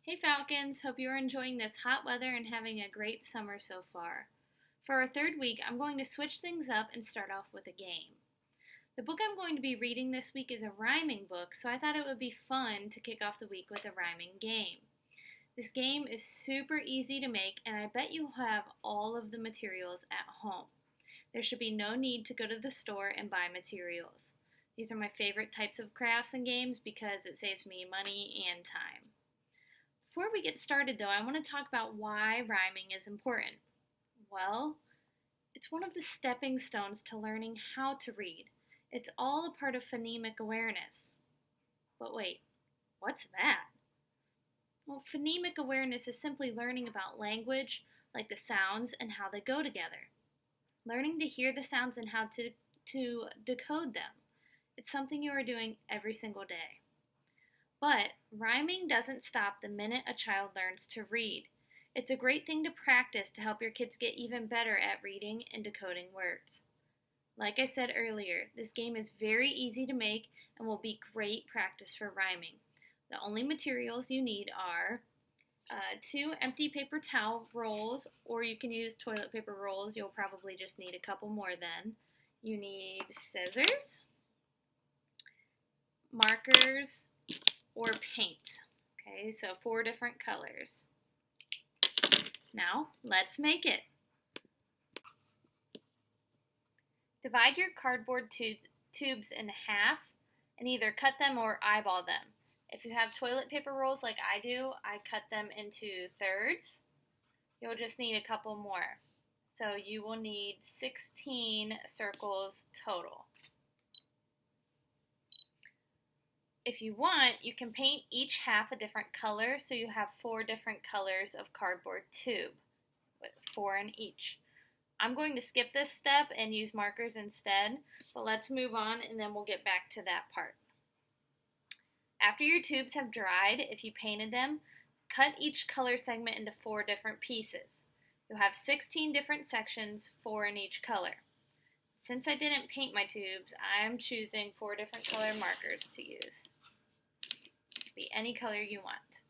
Hey Falcons, hope you are enjoying this hot weather and having a great summer so far. For our third week, I'm going to switch things up and start off with a game. The book I'm going to be reading this week is a rhyming book, so I thought it would be fun to kick off the week with a rhyming game. This game is super easy to make, and I bet you have all of the materials at home. There should be no need to go to the store and buy materials. These are my favorite types of crafts and games because it saves me money and time. Before we get started, though, I want to talk about why rhyming is important. Well, it's one of the stepping stones to learning how to read. It's all a part of phonemic awareness. But wait, what's that? Well, phonemic awareness is simply learning about language, like the sounds and how they go together. Learning to hear the sounds and how to decode them. It's something you are doing every single day. But rhyming doesn't stop the minute a child learns to read. It's a great thing to practice to help your kids get even better at reading and decoding words. Like I said earlier, this game is very easy to make and will be great practice for rhyming. The only materials you need are 2 empty paper towel rolls, or you can use toilet paper rolls. You'll probably just need a couple more then. You need scissors, markers, or paint. Okay, so 4 different colors. Now, let's make it. Divide your cardboard tubes in half and either cut them or eyeball them. If you have toilet paper rolls like I do, I cut them into thirds. You'll just need a couple more. So you will need 16 circles total. If you want, you can paint each half a different color, so you have 4 different colors of cardboard tube, with 4 in each. I'm going to skip this step and use markers instead, but let's move on and then we'll get back to that part. After your tubes have dried, if you painted them, cut each color segment into 4 different pieces. You'll have 16 different sections, 4 in each color. Since I didn't paint my tubes, I'm choosing 4 different color markers to use. Be any color you want.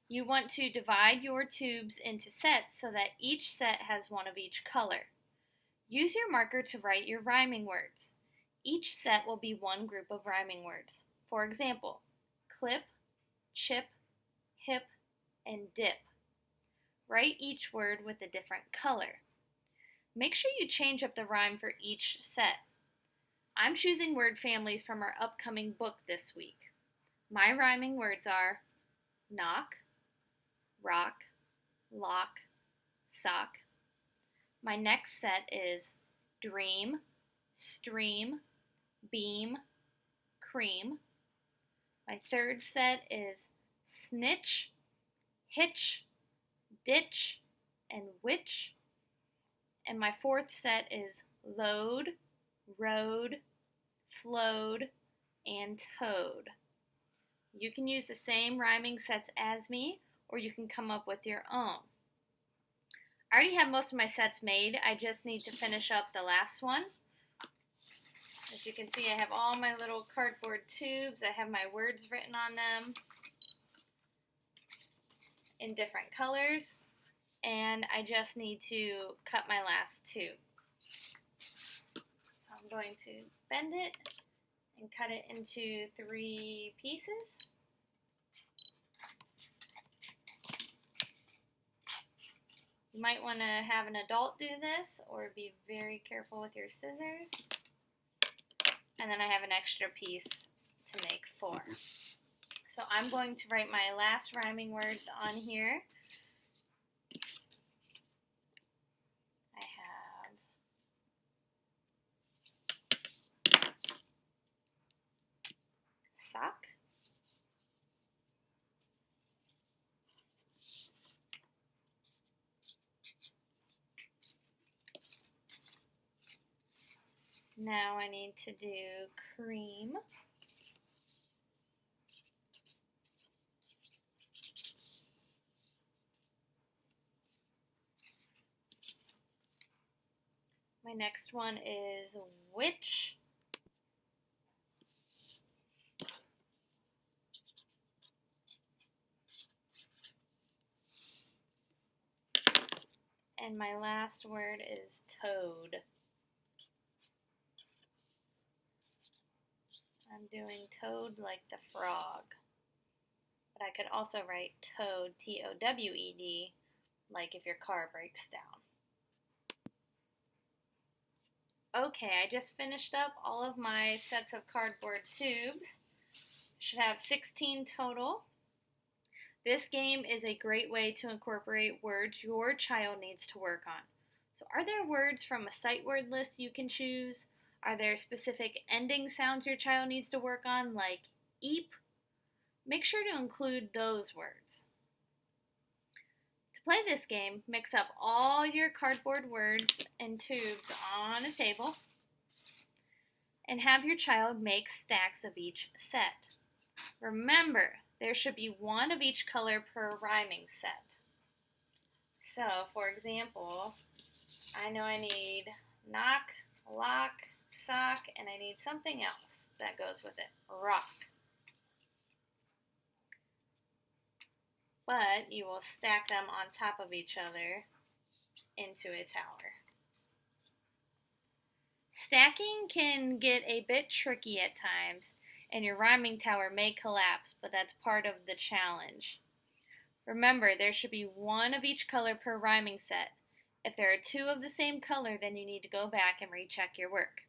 You want to divide your tubes into sets so that each set has 1 of each color. Use your marker to write your rhyming words. Each set will be 1 group of rhyming words. For example, clip, chip, hip, and dip. Write each word with a different color. Make sure you change up the rhyme for each set. I'm choosing word families from our upcoming book this week. My rhyming words are knock, rock, lock, sock. My next set is dream, stream, beam, cream. My third set is snitch, hitch, ditch, and witch. And my fourth set is load, road, flowed, and toad. You can use the same rhyming sets as me, or you can come up with your own. I already have most of my sets made. I just need to finish up the last one. As you can see, I have all my little cardboard tubes. I have my words written on them in different colors, and I just need to cut my last tube. So I'm going to bend it and cut it into 3 pieces. You might want to have an adult do this, or be very careful with your scissors. And then I have an extra piece to make 4. So I'm going to write my last rhyming words on here. I have sock, now I need to do cream, my next one is witch, and my last word is toad. I'm doing toad like the frog, but I could also write toad, T-O-W-E-D, like if your car breaks down. Okay, I just finished up all of my sets of cardboard tubes. Should have 16 total. This game is a great way to incorporate words your child needs to work on. So are there words from a sight word list you can choose? Are there specific ending sounds your child needs to work on, like eep? Make sure to include those words. To play this game, mix up all your cardboard words and tubes on a table and have your child make stacks of each set. Remember, there should be one of each color per rhyming set. So, for example, I know I need knock, lock, sock, and I need something else that goes with it, rock. But you will stack them on top of each other into a tower. Stacking can get a bit tricky at times, and your rhyming tower may collapse, but that's part of the challenge. Remember, there should be one of each color per rhyming set. If there are two of the same color, then you need to go back and recheck your work.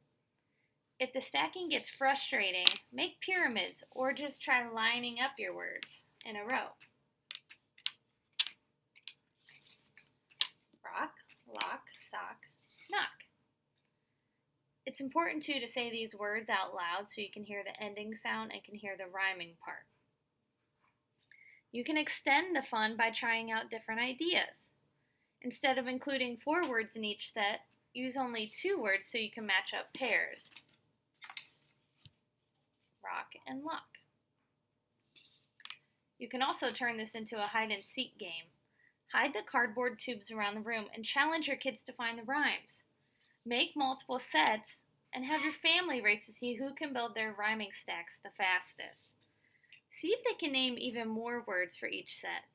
If the stacking gets frustrating, make pyramids or just try lining up your words in a row. Rock, lock, sock, knock. It's important too to say these words out loud so you can hear the ending sound and can hear the rhyming part. You can extend the fun by trying out different ideas. Instead of including 4 words in each set, use only 2 words so you can match up pairs. Rock and lock. You can also turn this into a hide and seek game. Hide the cardboard tubes around the room and challenge your kids to find the rhymes. Make multiple sets and have your family race to see who can build their rhyming stacks the fastest. See if they can name even more words for each set.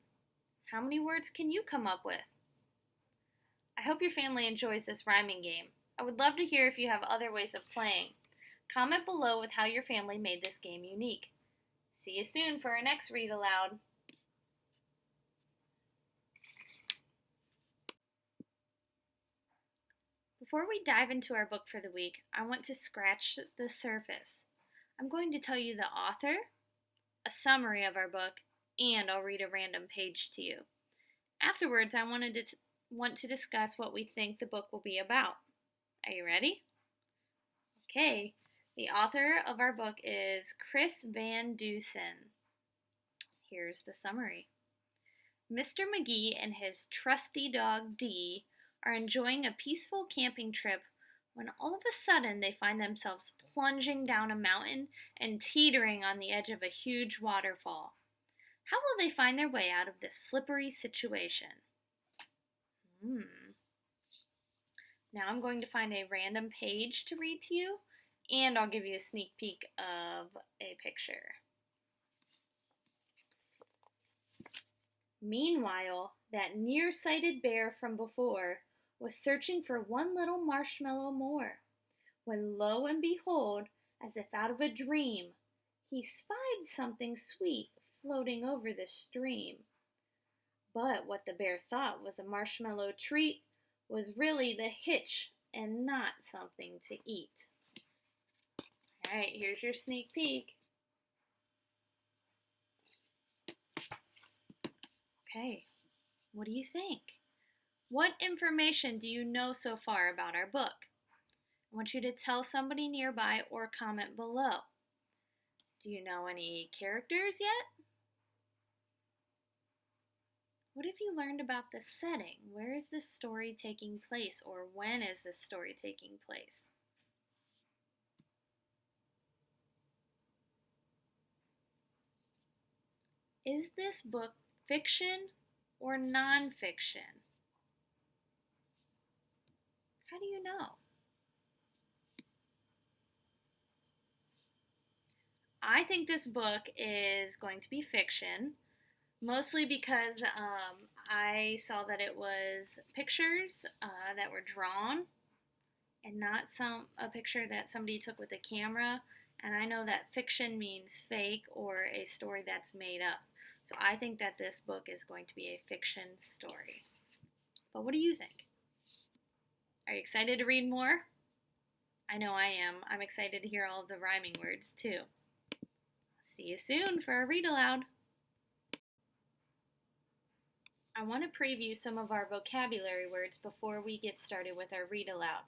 How many words can you come up with? I hope your family enjoys this rhyming game. I would love to hear if you have other ways of playing. Comment below with how your family made this game unique. See you soon for our next Read Aloud. Before we dive into our book for the week, I want to scratch the surface. I'm going to tell you the author, a summary of our book, and I'll read a random page to you. Afterwards, I want to discuss what we think the book will be about. Are you ready? Okay, the author of our book is Chris Van Dusen. Here's the summary. Mr. McGee and his trusty dog Dee are enjoying a peaceful camping trip when all of a sudden they find themselves plunging down a mountain and teetering on the edge of a huge waterfall. How will they find their way out of this slippery situation? Now I'm going to find a random page to read to you, and I'll give you a sneak peek of a picture. Meanwhile, that nearsighted bear from before was searching for one little marshmallow more, when lo and behold, as if out of a dream, he spied something sweet floating over the stream. But what the bear thought was a marshmallow treat was really the hitch and not something to eat. Alright, here's your sneak peek. Okay, what do you think? What information do you know so far about our book? I want you to tell somebody nearby or comment below. Do you know any characters yet? What have you learned about the setting? Where is this story taking place, or when is this story taking place? Is this book fiction or nonfiction? How do you know? I think this book is going to be fiction. Mostly because I saw that it was pictures that were drawn and not a picture that somebody took with a camera. And I know that fiction means fake or a story that's made up. So I think that this book is going to be a fiction story. But what do you think? Are you excited to read more? I know I am. I'm excited to hear all of the rhyming words too. See you soon for a read aloud. I want to preview some of our vocabulary words before we get started with our read aloud.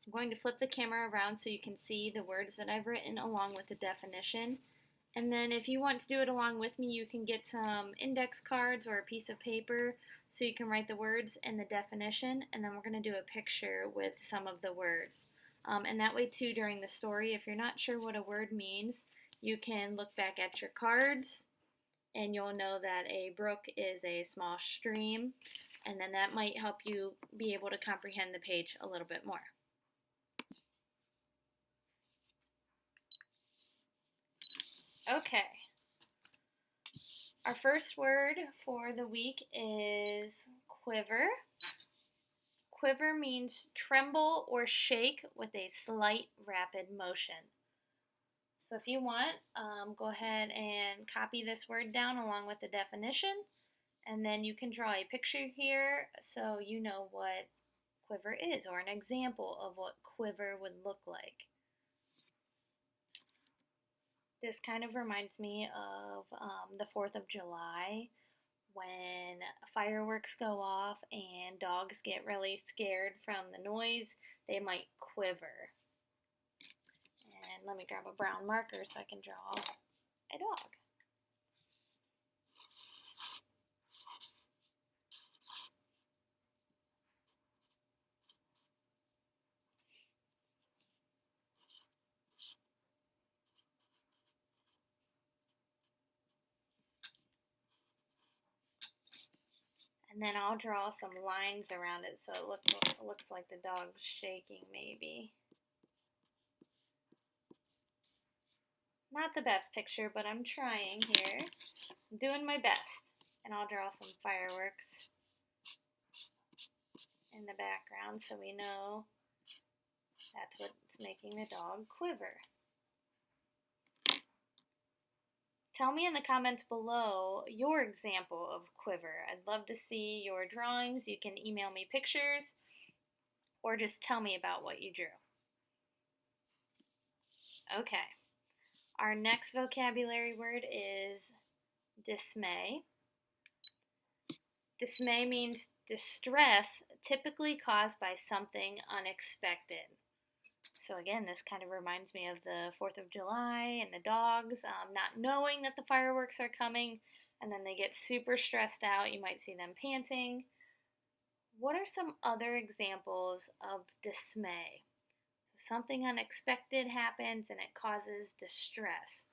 I'm going to flip the camera around so you can see the words that I've written along with the definition. And then if you want to do it along with me, you can get some index cards or a piece of paper so you can write the words and the definition, and then we're going to do a picture with some of the words. And that way too, during the story, if you're not sure what a word means, you can look back at your cards and you'll know that a brook is a small stream, and then that might help you be able to comprehend the page a little bit more. Okay. Our first word for the week is quiver. Quiver means tremble or shake with a slight rapid motion. So if you want, go ahead and copy this word down along with the definition, and then you can draw a picture here so you know what quiver is, or an example of what quiver would look like. This kind of reminds me of the 4th of July when fireworks go off and dogs get really scared from the noise. They might quiver. And let me grab a brown marker so I can draw a dog. And then I'll draw some lines around it so it looks like the dog's shaking maybe. Not the best picture, but I'm trying here. I'm doing my best. And I'll draw some fireworks in the background so we know that's what's making the dog quiver. Tell me in the comments below your example of quiver. I'd love to see your drawings. You can email me pictures or just tell me about what you drew. Okay, our next vocabulary word is dismay. Dismay means distress typically caused by something unexpected. So again, this kind of reminds me of the 4th of July and the dogs not knowing that the fireworks are coming, and then they get super stressed out. You might see them panting. What are some other examples of dismay? Something unexpected happens and it causes distress.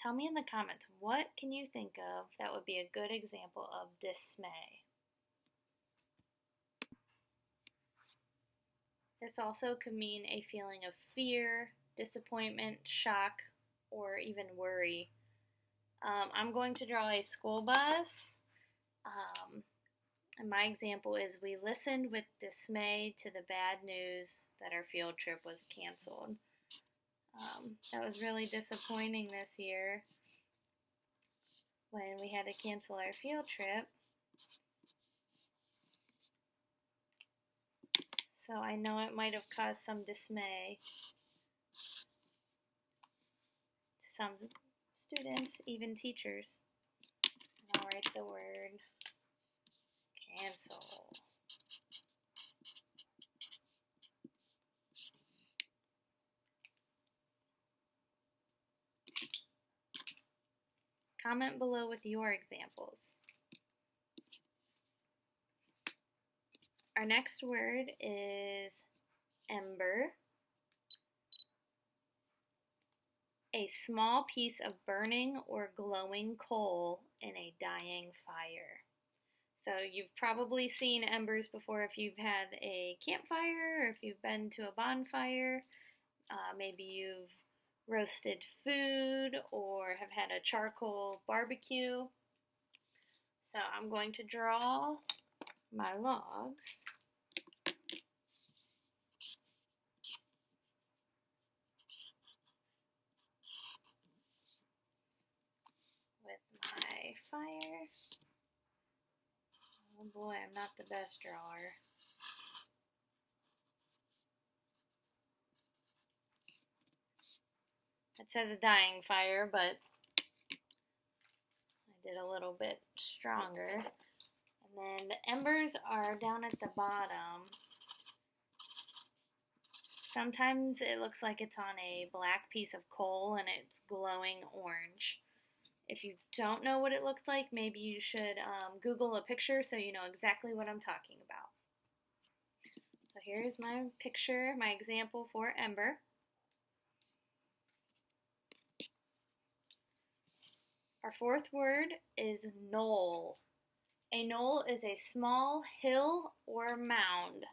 Tell me in the comments, what can you think of that would be a good example of dismay? This also could mean a feeling of fear, disappointment, shock, or even worry. I'm going to draw a school bus. And my example is we listened with dismay to the bad news that our field trip was canceled. That was really disappointing this year when we had to cancel our field trip. So I know it might have caused some dismay to some students, even teachers. And I'll write the word cancel. Comment below with your examples. Our next word is ember. A small piece of burning or glowing coal in a dying fire. So you've probably seen embers before if you've had a campfire or if you've been to a bonfire. Maybe you've roasted food or have had a charcoal barbecue. So I'm going to draw my logs. With my fire. Oh boy, I'm not the best drawer. It says a dying fire, but I did a little bit stronger. And then the embers are down at the bottom. Sometimes it looks like it's on a black piece of coal and it's glowing orange. If you don't know what it looks like, maybe you should Google a picture so you know exactly what I'm talking about. So here's my picture, my example for ember. Our fourth word is knoll. A knoll is a small hill or mound.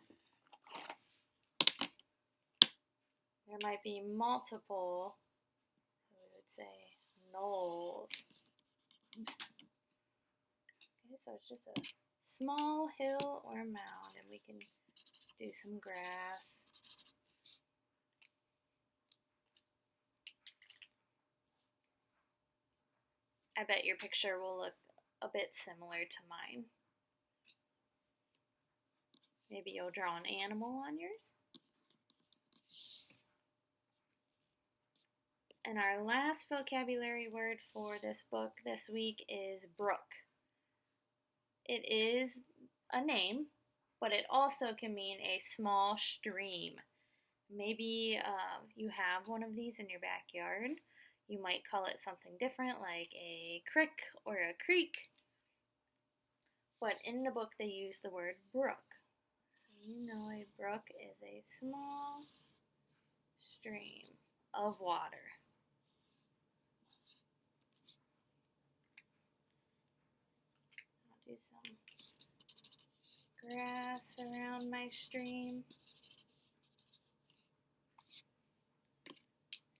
There might be multiple, so we would say knolls. Oops. Okay, so it's just a small hill or mound, and we can do some grass. I bet your picture will look a bit similar to mine. Maybe you'll draw an animal on yours. And our last vocabulary word for this book this week is brook. It is a name, but it also can mean a small stream. Maybe you have one of these in your backyard. You might call it something different like a crick or a creek. But in the book they use the word brook. So you know a brook is a small stream of water. I'll do some grass around my stream.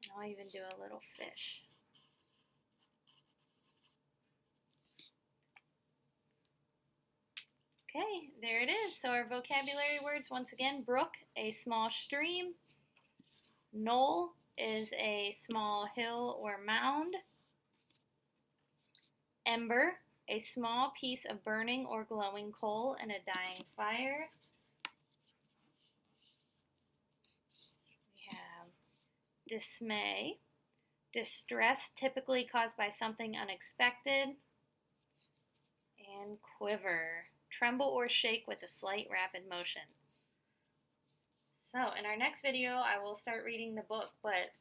And I'll even do a little fish. Okay, there it is. So our vocabulary words, once again, brook, a small stream. Knoll is a small hill or mound. Ember, a small piece of burning or glowing coal in a dying fire. We have dismay, distress typically caused by something unexpected. And quiver, tremble or shake with a slight rapid motion. So in our next video, I will start reading the book, but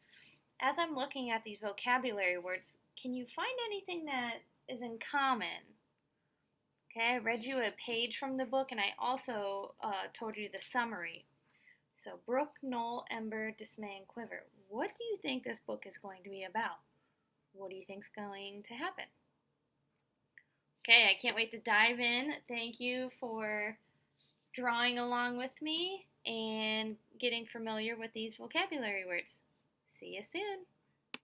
as I'm looking at these vocabulary words, can you find anything that is in common? Okay, I read you a page from the book, and I also told you the summary. So brook, knoll, ember, dismay, and quiver. What do you think this book is going to be about? What do you think is going to happen? Okay, I can't wait to dive in. Thank you for drawing along with me and getting familiar with these vocabulary words. See you soon.